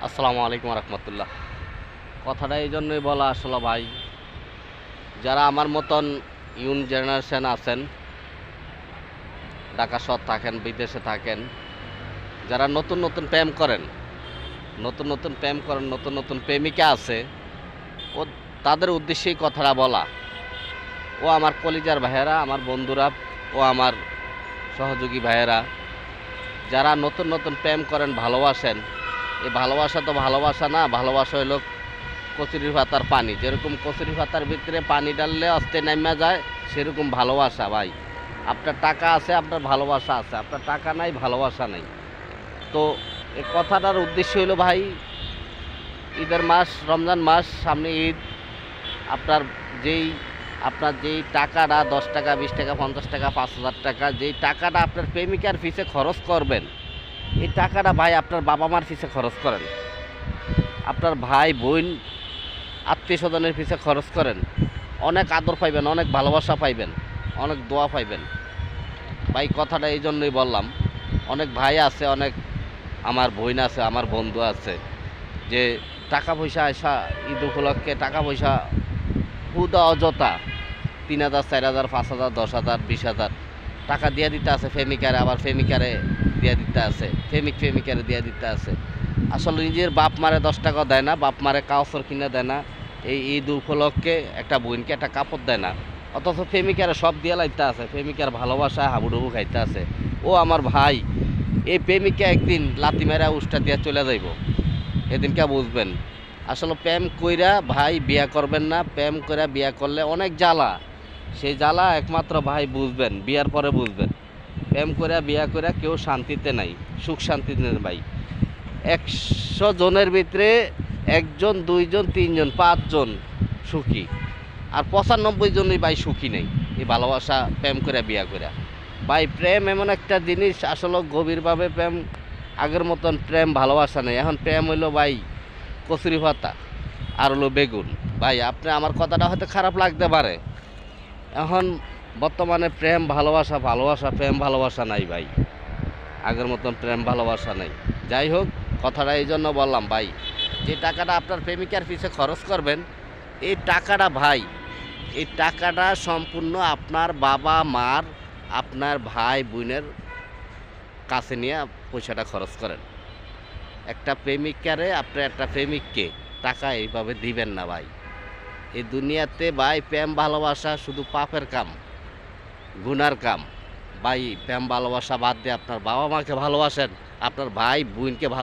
আসসালামু আলাইকুম রহমতুল্লাহ। কথাটা এই জন্যই বলা আসলে ভাই, যারা আমার মতন ইয়ং জেনারেশন আছেন, ঢাকা শহর থাকেন, বিদেশে থাকেন, যারা নতুন নতুন প্রেম করেন, নতুন নতুন প্রেমিকা আছে, ও তাদের উদ্দেশ্যেই কথাটা বলা। ও আমার কলিজার ভাইয়েরা, আমার বন্ধুরা, ও আমার সহযোগী ভাইয়েরা, যারা নতুন নতুন প্রেম করেন, ভালোবাসেন, এই ভালোবাসা তো ভালোবাসা না, ভালোবাসা হইল কচুরি পাতার পানি। যেরকম কচুরি পাতার ভিতরে পানি ডাললে আস্তে নামা যায়, সেরকম ভালোবাসা ভাই। আপনার টাকা আছে, আপনার ভালোবাসা আছে, আপনার টাকা নাই, ভালোবাসা নাই। তো এই কথাটার উদ্দেশ্য হলো ভাই, ঈদের মাস, রমজান মাস সামনে, ঈদ। আপনার যেই যেই টাকাটা 10 টাকা, 20 টাকা, 50 টাকা, 5,000 টাকা, যেই টাকাটা আপনার প্রেমিকার পিছে খরচ করবেন, এই টাকাটা ভাই আপনার বাবা মার পিছে খরচ করেন, আপনার ভাই বোন আত্মীয় স্বজনের পিছে খরচ করেন। অনেক আদর পাইবেন, অনেক ভালোবাসা পাইবেন, অনেক দোয়া পাইবেন ভাই। কথাটা এই জন্যই বললাম। অনেক ভাই আছে, অনেক আমার বোন আছে, আমার বন্ধু আছে, যে টাকা পয়সা আসা ঈদ উপলক্ষে টাকা পয়সা হুদা অযথা 3,000, 4,000, 5,000, 10,000, 20,000 টাকা দিয়ে দিতে আছে প্রেমিকারে, আবার প্রেমিকারে দিয়ে দিতে আছে, প্রেমিকারে দিয়ে দিতে আছে। আসলে নিজের বাপ মারে 10 টাকা দেয় না, বাপ মারে কাপড় কিনে দেয় না, এই ঈদ উপলক্ষে একটা বোনকে একটা কাপড় দেয় না, অথচ প্রেমিকারে সব দিয়ে লাইতে আছে, প্রেমিকার ভালোবাসা হাবুডুবু খাইতে আছে। ও আমার ভাই, এই প্রেমিকা একদিন লাতি মেরা উষ্টা দিয়ে চলে যাইব, এদিনকে বুঝবেন। আসলে প্রেম কইরা ভাই বিয়া করবেন না, প্রেম কইরা বিয়া করলে অনেক জ্বালা, সেই জ্বালা একমাত্র ভাই বুঝবেন, বিয়ার পরে বুঝবেন। প্রেম কইরা বিয়া কইরা কেউ শান্তিতে নাই, সুখ শান্তিতে নেই ভাই। 100 জনের ভিতরে 1 জন, 2 জন, 3 জন, 5 জন সুখী, আর 95 জনই ভাই সুখী নেই এই ভালোবাসা প্রেম করে বিয়া করে। ভাই প্রেম এমন একটা জিনিস, আসলে গভীরভাবে প্রেম, আগের মতন প্রেম ভালোবাসা নেই। এখন প্রেম হইলো ভাই কচুরি পাতা আর হলো বেগুন। ভাই আপনি আমার কথাটা হয়তো খারাপ লাগতে পারে, এখন বর্তমানে প্রেম ভালোবাসা প্রেম ভালোবাসা নাই ভাই, আগের মতন প্রেম ভালোবাসা নেই। যাই হোক, কথাটা এই জন্য বললাম ভাই, যে টাকাটা আপনার প্রেমিকার পিছে খরচ করবেন, এই টাকাটা ভাই, এই টাকাটা সম্পূর্ণ আপনার বাবা মার, আপনার ভাই বোনের কাছে নিয়ে পয়সাটা খরচ করেন। একটা প্রেমিকারে, আপনার একটা প্রেমিককে টাকা এইভাবে দিবেন না ভাই। এই দুনিয়াতে ভাই প্রেম ভালোবাসা শুধু পাপের কাম, গুনার কাম ভাই। প্রেম ভালোবাসা বাদ দিয়ে আপনার বাবা মাকে ভালোবাসেন, আপনার ভাই বোনকে